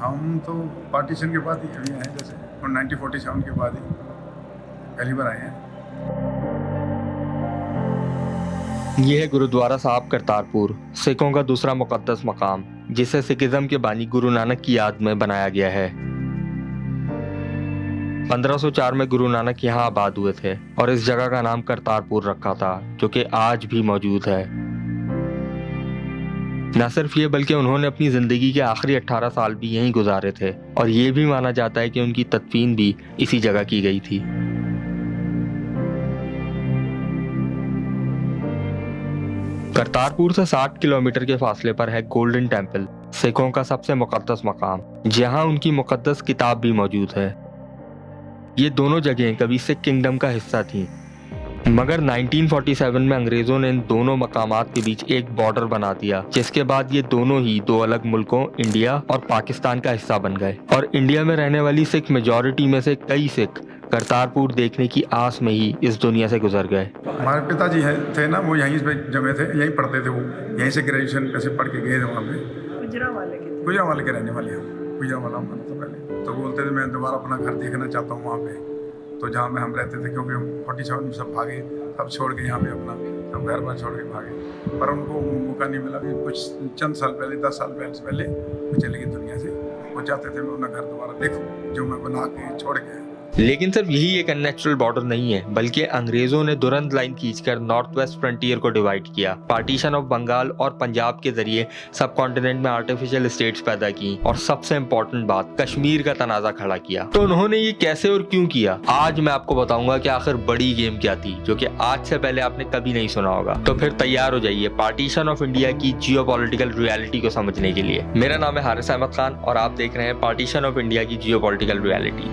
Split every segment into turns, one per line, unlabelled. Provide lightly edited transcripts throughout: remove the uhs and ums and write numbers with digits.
हम तो पार्टीशन के बाद ही अभी आए, जैसे और 1947 के बाद ही पहली बार आए हैं।
ये है गुरुद्वारा साहब करतारपुर, सिखों का दूसरा मुकद्दस मकाम, जिसे सिखिज्म के बानी गुरु नानक की याद में बनाया गया है। 1504 में गुरु नानक यहाँ आबाद हुए थे और इस जगह का नाम करतारपुर रखा था, जो कि आज भी मौजूद है। न सिर्फ ये बल्कि उन्होंने अपनी जिंदगी के आखिरी 18 साल भी यहीं गुजारे थे और ये भी माना जाता है कि उनकी तदफीन भी इसी जगह की गई थी। करतारपुर से 60 किलोमीटर के फासले पर है गोल्डन टेम्पल, सिखों का सबसे मुकद्दस मकाम, जहां उनकी मुकद्दस किताब भी मौजूद है। ये दोनों जगहें कभी सिख किंगडम का हिस्सा थीं, मगर 1947 में अंग्रेजों ने इन दोनों मकामात के बीच एक बॉर्डर बना दिया, जिसके बाद ये दोनों ही दो अलग मुल्कों इंडिया और पाकिस्तान का हिस्सा बन गए। और इंडिया में रहने वाली सिख मेजॉरिटी में से कई सिख करतारपुर देखने की आस में ही इस दुनिया से गुजर गए।
हमारे पिताजी थे ना, वो यहीं पे जमे थे, यहीं पढ़ते थे, वो यहीं से ग्रेजुएशन कैसे पढ़ के गए थे वहाँ पे। गुजरावाले के रहने वाले हम, गुजरावाला हम तो पहले तो बोलते थे मैं दोबारा अपना घर देखना चाहता हूँ वहाँ पे, तो जहाँ में हम रहते थे, क्योंकि हम 47 में सब भागे, सब छोड़ के यहाँ पे अपना सब घर बार छोड़ के भागे, पर उनको मौका नहीं मिला। भी कुछ चंद साल पहले, 10 साल पहले वो चले गए दुनिया से। वो चाहते थे मैं अपना घर दोबारा देखूँ जो मैं बना के छोड़ गया।
लेकिन सिर्फ यही एक अननेचुरल बॉर्डर नहीं है, बल्कि अंग्रेजों ने दुरंत लाइन खींचकर नॉर्थ वेस्ट फ्रंटियर को डिवाइड किया, पार्टीशन ऑफ बंगाल और पंजाब के जरिए सब कॉन्टिनेंट में आर्टिफिशियल स्टेट्स पैदा की और सबसे इम्पोर्टेंट बात, कश्मीर का तनाजा खड़ा किया। तो उन्होंने ये कैसे और क्यों किया, आज मैं आपको बताऊंगा कि आखिर बड़ी गेम क्या थी, जो कि आज से पहले आपने कभी नहीं सुना होगा। तो फिर तैयार हो जाइए पार्टीशन ऑफ इंडिया की जियोपॉलिटिकल रियलिटी को समझने के लिए। मेरा नाम है हारिस अहमद खान और आप देख रहे हैं पार्टीशन ऑफ इंडिया की geopolitical reality.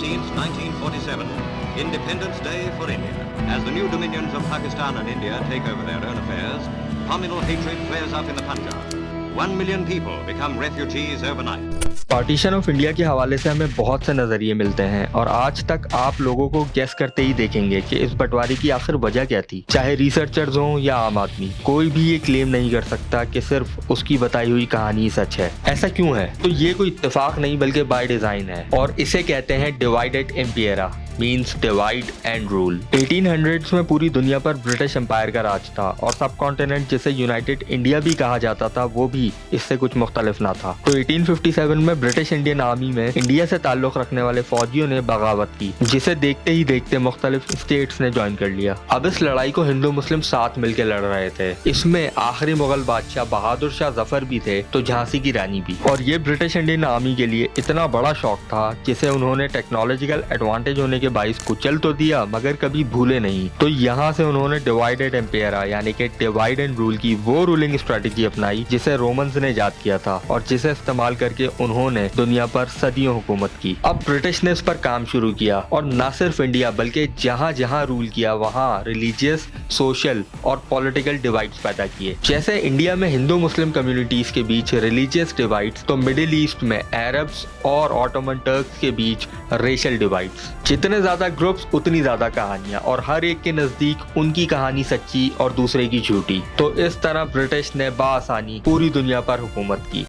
1947, Independence Day for India. As the new dominions of Pakistan and India take over their own affairs, communal hatred flares up in the Punjab. 1 million people become refugees overnight.
Partition of India के हवाले से हमें बहुत से नजरिए मिलते हैं और आज तक आप लोगों को गेस करते ही देखेंगे कि इस बंटवारे की आखिर वजह क्या थी। चाहे रिसर्चर्स हों या आम आदमी, कोई भी ये क्लेम नहीं कर सकता कि सिर्फ उसकी बताई हुई कहानी सच है। ऐसा क्यों है? तो ये कोई इत्तेफाक नहीं बल्कि बाय डिजाइन है और इसे कहते हैं divided empire, means divide and rule. 1800s में पूरी दुनिया पर ब्रिटिश एम्पायर का राज था और सब कॉन्टिनेंट जिसे यूनाइटेड इंडिया भी कहा जाता था वो भी इससे कुछ मुख्तलिफ ना था। तो 1857 में ब्रिटिश इंडियन आर्मी में इंडिया से ताल्लुक रखने वाले फौजियों ने बगावत की, जिसे देखते ही देखते मुख्तलिफ स्टेट्स ने ज्वाइन कर लिया। अब इस लड़ाई को हिंदू मुस्लिम साथ मिलकर लड़ रहे थे। इसमें आखिरी मुगल बादशाह बहादुर शाह जफर भी थे, तो झांसी की रानी भी। और ये ब्रिटिश इंडियन आर्मी के लिए इतना बड़ा शौक था जिसे उन्होंने टेक्नोलॉजिकल एडवांटेज होने के बाइस कुचल तो दिया मगर कभी भूले नहीं। तो यहाँ से उन्होंने डिवाइडेड एम्पायर यानी कि डिवाइड एंड रूल की वो रूलिंग स्ट्रेटेजी अपनाई जिसे रोमन्स ने इजाद किया था और जिसे इस्तेमाल करके उन्होंने दुनिया पर सदियों हुकूमत की। अब ब्रिटिश ने इस पर काम शुरू किया और न सिर्फ इंडिया बल्कि जहाँ जहाँ रूल किया वहाँ रिलीजियस, सोशल और पॉलिटिकल डिवाइड्स पैदा किए। जैसे इंडिया में हिंदू मुस्लिम कम्युनिटीज के बीच रिलीजियस डिवाइड्स, तो मिडिल ईस्ट में अरब्स और ऑटोमन टर्क्स के बीच रेशियल डिवाइड्स। जितने ज्यादा ग्रुप्स उतनी ज्यादा कहानियां और हर एक के नजदीक उनकी कहानी सच्ची और दूसरे की झूठी। तो इस तरह ब्रिटिश ने बाआसानी पूरी दुनिया पर हुकूमत की।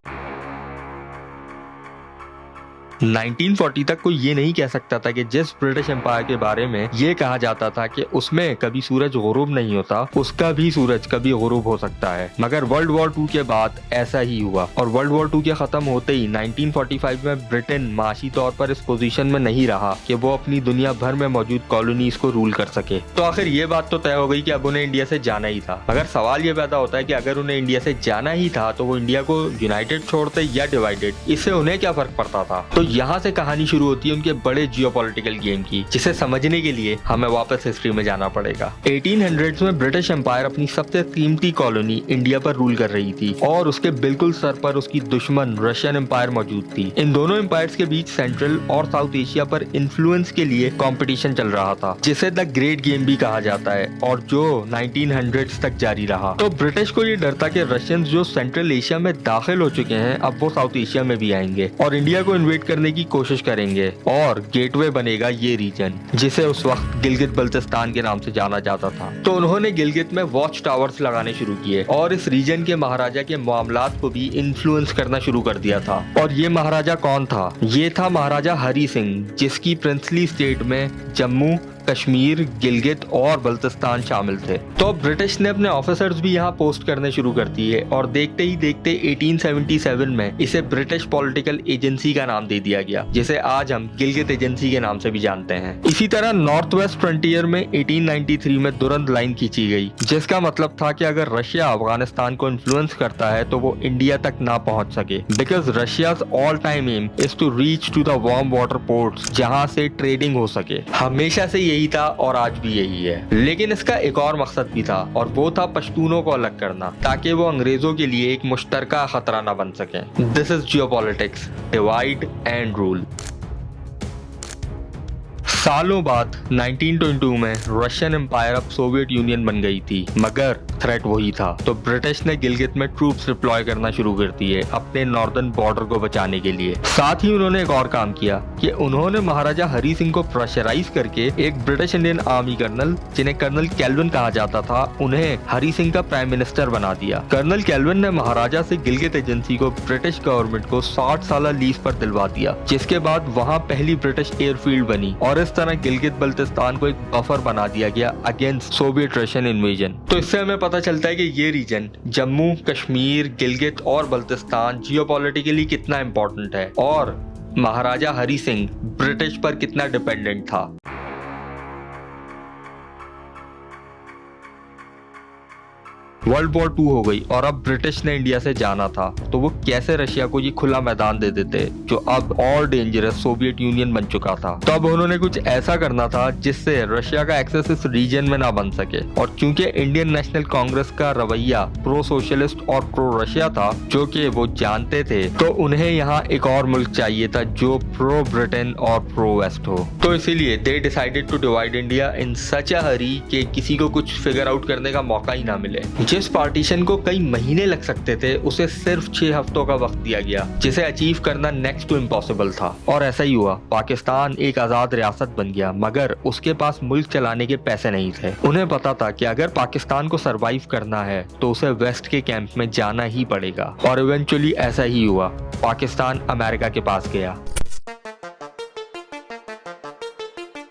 1940 तक कोई ये नहीं कह सकता था कि जिस ब्रिटिश एम्पायर के बारे में ये कहा जाता था कि उसमें कभी सूरज गुरूब नहीं होता, उसका भी सूरज कभी गुरूब हो सकता है। मगर वर्ल्ड वॉर 2 के बाद ऐसा ही हुआ और वर्ल्ड वॉर 2 के खत्म होते ही 1945 में ब्रिटेन माशी तौर पर इस पोजीशन में नहीं रहा कि वो अपनी दुनिया भर में मौजूद कॉलोनीज को रूल कर सके। तो आखिर ये बात तो तय हो गई कि अब उन्हें इंडिया से जाना ही था। मगर सवाल ये पैदा होता है कि अगर उन्हें इंडिया से जाना ही था तो वो इंडिया को यूनाइटेड छोड़ते या डिवाइडेड, इससे उन्हें क्या फर्क पड़ता था? तो यहाँ से कहानी शुरू होती है उनके बड़े जियोपॉलिटिकल गेम की, जिसे समझने के लिए हमें वापस हिस्ट्री में जाना पड़ेगा। 1800s में ब्रिटिश एम्पायर अपनी सबसे कीमती कॉलोनी इंडिया पर रूल कर रही थी और उसके बिल्कुल सर पर उसकी दुश्मन रशियन एम्पायर मौजूद थी। इन दोनों एम्पायर्स के बीच सेंट्रल और साउथ एशिया पर इन्फ्लुएंस के लिए कंपटीशन चल रहा था, जिसे द ग्रेट गेम भी कहा जाता है और जो 1900s तक जारी रहा। तो ब्रिटिश को ये डर था कि रशियंस जो सेंट्रल एशिया में दाखिल हो चुके हैं अब वो साउथ एशिया में भी आएंगे और इंडिया को इन्वेड करने की कोशिश करेंगे और गेटवे बनेगा ये रीजन, जिसे उस वक्त गिलगित बल्तिस्तान के नाम से जाना जाता था। तो उन्होंने गिलगित में वॉच टावर्स लगाने शुरू किए और इस रीजन के महाराजा के मामलात को भी इन्फ्लुएंस करना शुरू कर दिया था। और ये महाराजा कौन था? ये था महाराजा हरी सिंह, जिसकी प्रिंसली स्टेट में जम्मू, कश्मीर, गिलगित और बल्तिस्तान शामिल थे। तो ब्रिटिश ने अपने ऑफिसर्स भी यहाँ पोस्ट करने शुरू कर दिए और देखते ही देखते 1877 में इसे ब्रिटिश पॉलिटिकल एजेंसी का नाम दे दिया गया, जिसे आज हम गिलगित एजेंसी के नाम से भी जानते हैं। इसी तरह नॉर्थ वेस्ट फ्रंटियर में 1893 में दुरंत लाइन खींची गई, जिसका मतलब था कि अगर रशिया अफगानिस्तान को इन्फ्लुएंस करता है तो वो इंडिया तक ना पहुंच सके, because Russia's all time aim is to reach to the warm water ports, जहां से ट्रेडिंग हो सके। हमेशा से यही था और आज भी यही है। लेकिन इसका एक और मकसद भी था और वो था पश्तूनों को अलग करना, ताकि वो अंग्रेजों के लिए एक मुश्तरका खतरा न बन सके। This is geopolitics, divide and rule. सालों बाद 1922 में रशियन एम्पायर अब सोवियत यूनियन बन गई थी, मगर थ्रेट वही था। तो ब्रिटिश ने गिलगित में ट्रूप्स डिप्लॉय करना शुरू कर दिए अपने नॉर्दर्न बॉर्डर को बचाने के लिए। साथ ही उन्होंने एक और काम किया कि उन्होंने महाराजा हरी सिंह को प्रेशराइज करके एक ब्रिटिश इंडियन आर्मी कर्नल, जिन्हें कर्नल कैल्विन कहा जाता था, उन्हें हरी सिंह का प्राइम मिनिस्टर बना दिया। कर्नल कैल्विन ने महाराजा से गिलगित एजेंसी को ब्रिटिश गवर्नमेंट को 60 साल लीज पर दिलवा दिया, जिसके बाद वहाँ पहली ब्रिटिश एयरफील्ड बनी और इस तरह गिलगित बल्तिस्तान को एक बफर बना दिया गया अगेंस्ट सोवियत रशियन इन्वेजन। तो इससे हमें पता चलता है कि ये रीजन जम्मू, कश्मीर, गिलगित और बल्तिस्तान जियोपॉलिटिकली कितना इंपॉर्टेंट है और महाराजा हरी सिंह ब्रिटिश पर कितना डिपेंडेंट था। वर्ल्ड वॉर 2 हो गई और अब ब्रिटिश ने इंडिया से जाना था, तो वो कैसे रशिया को ये खुला मैदान दे देते जो अब और डेंजरस सोवियत यूनियन बन चुका था। तो अब उन्होंने कुछ ऐसा करना था जिससे रशिया का एक्सेस इस रीजन में ना बन सके। और चूंकि इंडियन नेशनल कांग्रेस का रवैया प्रो सोशलिस्ट और प्रो रशिया था, जो कि वो जानते थे, तो उन्हें यहाँ एक और मुल्क चाहिए था जो प्रो ब्रिटेन और प्रो वेस्ट हो। तो इसीलिए they decided to divide India in such a hurry कि किसी को कुछ फिगर आउट करने का मौका ही ना मिले। जिस पार्टीशन को कई महीने लग सकते थे, उसे सिर्फ 6 हफ्तों का वक्त दिया गया, जिसे अचीव करना नेक्स्ट टू इम्पॉसिबल था। और ऐसा ही हुआ। पाकिस्तान एक आजाद रियासत बन गया, मगर उसके पास मुल्क चलाने के पैसे नहीं थे। उन्हें पता था कि अगर पाकिस्तान को सरवाइव करना है तो उसे वेस्ट के कैंप में जाना ही पड़ेगा। और इवेंचुअली ऐसा ही हुआ। पाकिस्तान अमेरिका के पास गया।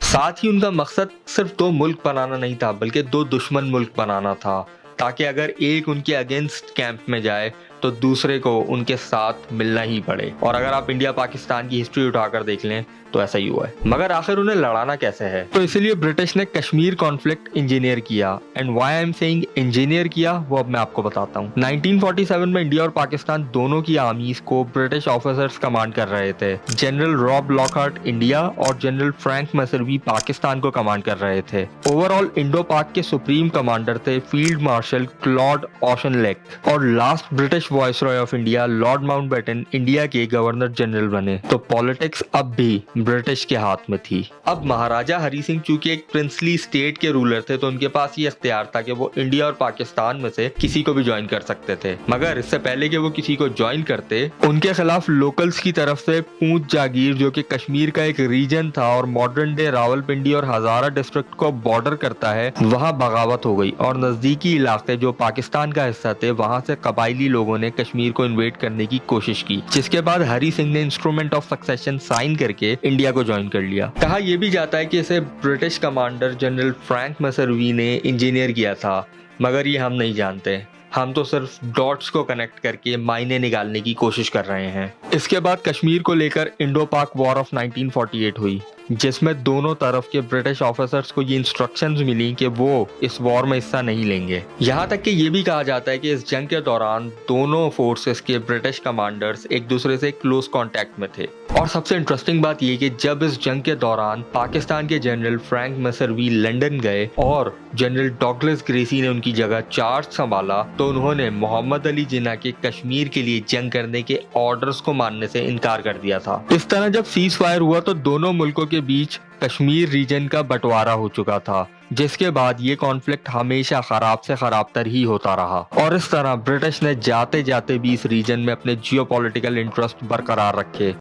साथ ही उनका मकसद सिर्फ 2 मुल्क बनाना नहीं था, बल्कि 2 दुश्मन मुल्क बनाना था, ताकि अगर एक उनके अगेंस्ट कैंप में जाए तो दूसरे को उनके साथ मिलना ही पड़े। और अगर आप इंडिया पाकिस्तान की हिस्ट्री उठाकर देख लें तो ऐसा ही हुआ है। मगर आखिर उन्हें लड़ाना कैसे है? तो इसीलिए ब्रिटिश ने कश्मीर कॉन्फ्लिक्ट इंजीनियर किया। And why I am saying engineer किया, वो अब मैं आपको बताता हूँ। 1947 में इंडिया और पाकिस्तान दोनों की आर्मीज को ब्रिटिश ऑफिसर्स कमांड कर रहे थे। जनरल रॉब लॉकहार्ट इंडिया और जनरल फ्रैंक मैसरवी पाकिस्तान को कमांड कर रहे थे। ओवरऑल इंडो पाक के सुप्रीम कमांडर थे फील्ड मार्शल क्लॉड ऑशनलेक। और last British viceroy of India Lord Mountbatten India के गवर्नर जनरल बने। तो पॉलिटिक्स अब भी ब्रिटिश के हाथ में थी। अब महाराजा हरी सिंह चूंकि एक प्रिंसली स्टेट के रूलर थे, तो उनके पास ये इख्तियार था कि वो इंडिया और पाकिस्तान में से किसी को भी ज्वाइन कर सकते थे। मगर इससे पहले कि वो किसी को ज्वाइन करते, उनके खिलाफ लोकल्स की तरफ से पूंछ जागीर, जो कि कश्मीर का एक रीजन था और मॉडर्न डे रावलपिंडी और हजारा डिस्ट्रिक्ट को बॉर्डर करता है, वहाँ बगावत हो गई और नजदीकी इलाके जो पाकिस्तान का हिस्सा थे, वहाँ से कबायली लोगों ने कश्मीर को इन्वेड करने की कोशिश की। जिसके बाद हरी सिंह ने इंस्ट्रूमेंट ऑफ सक्सेशन साइन करके इंडिया को ज्वाइन कर लिया। कहा यह भी जाता है कि इसे ब्रिटिश कमांडर जनरल फ्रैंक मैसरवी ने इंजीनियर किया था, मगर ये हम नहीं जानते। हम तो सिर्फ डॉट्स को कनेक्ट करके मायने निकालने की कोशिश कर रहे हैं। इसके बाद कश्मीर को लेकर इंडो पाक वॉर ऑफ 1948 हुई, जिसमें दोनों तरफ के ब्रिटिश ऑफिसर्स को ये इंस्ट्रक्शंस मिली कि वो इस वॉर में हिस्सा नहीं लेंगे। यहाँ तक कि ये भी कहा जाता है कि इस जंग के दौरान दोनों फोर्सेस के ब्रिटिश कमांडर्स एक दूसरे से क्लोज कांटेक्ट में थे। और सबसे इंटरेस्टिंग बात ये कि जब इस जंग के दौरान पाकिस्तान के जनरल फ्रैंक मैसरवी लंदन गए और जनरल डॉगलस ग्रेसी ने उनकी जगह चार्ज संभाला, तो उन्होंने मोहम्मद अली जिन्ना के कश्मीर के लिए जंग करने के ऑर्डर्स को मानने से इनकार कर दिया था। इस तरह जब सीज फायर हुआ तो दोनों मुल्कों के बीच कश्मीर रीजन का बंटवारा हो चुका था, जिसके बाद ये कॉन्फ्लिक्ट हमेशा खराब से खराब तर ही होता रहा। और इस तरह ब्रिटिश ने जाते जाते भी इस रीजन में अपने जियोपॉलिटिकल इंटरेस्ट बरकरार रखे।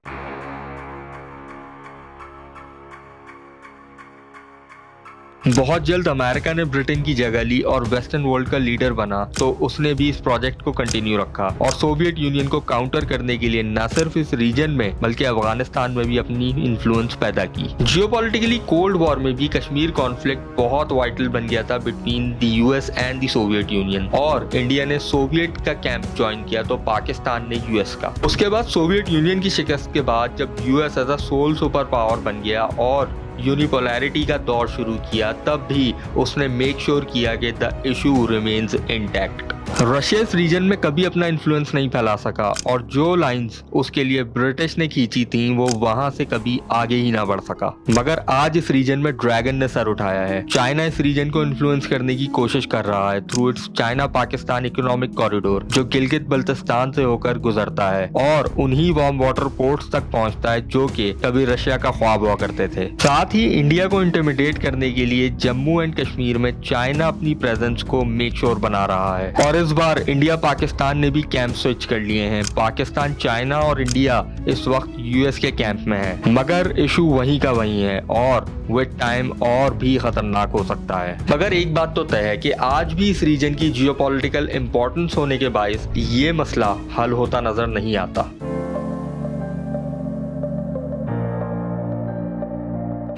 बहुत जल्द अमेरिका ने ब्रिटेन की जगह ली और वेस्टर्न वर्ल्ड का लीडर बना, तो उसने भी इस प्रोजेक्ट को कंटिन्यू रखा और सोवियत यूनियन को काउंटर करने के लिए न सिर्फ इस रीजन में बल्कि अफगानिस्तान में भी अपनी इन्फ्लुएंस पैदा की। जियोपॉलिटिकली कोल्ड वॉर में भी कश्मीर कॉन्फ्लिक्ट बहुत वाइटल बन गया था between the US and the Soviet union, और इंडिया ने सोवियत का कैंप ज्वाइन किया तो पाकिस्तान ने यूएस का। उसके बाद सोवियत यूनियन की शिकस्त के बाद जब US as a sole super power बन गया और यूनिपोलैरिटी का दौर शुरू किया, तब भी उसने मेक श्योर किया कि the issue remains intact. Russia इस रीजन में कभी अपना इन्फ्लुएंस नहीं फैला सका और जो लाइंस उसके लिए ब्रिटिश ने खींची थी वो वहां से कभी आगे ही ना बढ़ सका। मगर आज इस रीजन में ड्रैगन ने सर उठाया है। चाइना इस रीजन को इन्फ्लुएंस करने की कोशिश कर रहा है through it's China Pakistan economic corridor, जो गिलगित बल्तिस्तान से होकर गुजरता है और उन्हीं वार्म वाटर पोर्ट्स तक पहुंचता है जो कि कभी रशिया का ख्वाब हुआ करते थे। साथ ही इंडिया को इंटिमिडेट करने के लिए जम्मू एंड कश्मीर में चाइना अपनी प्रेजेंस को मेक श्योर बना रहा है और इस बार इंडिया पाकिस्तान ने भी कैंप स्विच कर लिए हैं। पाकिस्तान, चाइना और इंडिया इस वक्त यूएस के कैंप में है, मगर इशू वहीं का वहीं है और विद टाइम और भी खतरनाक हो सकता है। मगर एक बात तो तय है कि आज भी इस रीजन की जियोपॉलिटिकल इंपॉर्टेंस होने के बायस ये मसला हल होता नजर नहीं आता।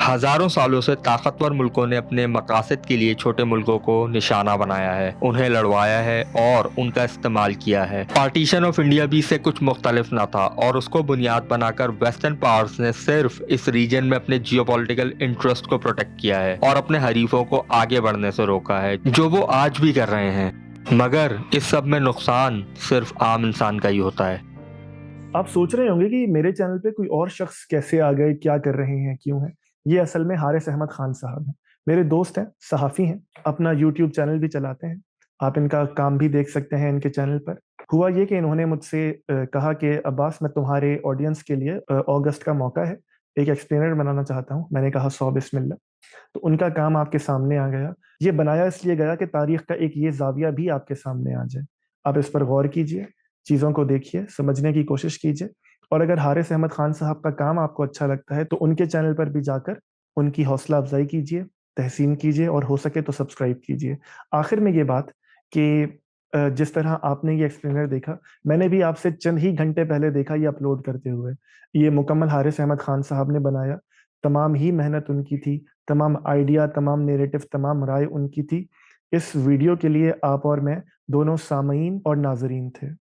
हजारों सालों से ताकतवर मुल्कों ने अपने मकासद के लिए छोटे मुल्कों को निशाना बनाया है, उन्हें लड़वाया है और उनका इस्तेमाल किया है। पार्टीशन ऑफ इंडिया भी इससे कुछ मुख्तलिफ ना था और उसको बुनियाद बनाकर वेस्टर्न पावर्स ने सिर्फ इस रीजन में अपने जियोपॉलिटिकल इंटरेस्ट को प्रोटेक्ट किया है और अपने हरीफों को आगे बढ़ने से रोका है, जो वो आज भी कर रहे हैं। मगर इस सब में नुकसान सिर्फ आम इंसान का ही होता है।
आप सोच रहे होंगे कि मेरे चैनल पे कोई और शख्स कैसे आ गए, क्या कर रहे हैं, क्यों है। ये असल में हारिस अहमद खान साहब हैं, मेरे दोस्त हैं, सहाफ़ी हैं, अपना यूट्यूब चैनल भी चलाते हैं। आप इनका काम भी देख सकते हैं इनके चैनल पर। हुआ ये कि इन्होंने मुझसे कहा कि अब्बास, मैं तुम्हारे ऑडियंस के लिए अगस्त का मौका है, एक एक्सप्लेनर बनाना चाहता हूँ। मैंने कहा 100 बिस्मिल्लाह। तो उनका काम आपके सामने आ गया। ये बनाया इसलिए गया कि तारीख का एक ये जाविया भी आपके सामने आ जाए। आप इस पर गौर कीजिए, चीज़ों को देखिए, समझने की कोशिश कीजिए और अगर हारिस अहमद खान साहब का काम आपको अच्छा लगता है तो उनके चैनल पर भी जाकर उनकी हौसला अफजाई कीजिए, तहसीन कीजिए और हो सके तो सब्सक्राइब कीजिए। आखिर में ये बात कि जिस तरह आपने ये एक्सप्लेनर देखा, मैंने भी आपसे चंद ही घंटे पहले देखा ये अपलोड करते हुए। ये मुकम्मल हारिस अहमद खान साहब ने बनाया, तमाम ही मेहनत उनकी थी, तमाम आइडिया, तमाम नैरेटिव, तमाम राय उनकी थी। इस वीडियो के लिए आप और मैं दोनों सामईन और नाज़रीन थे।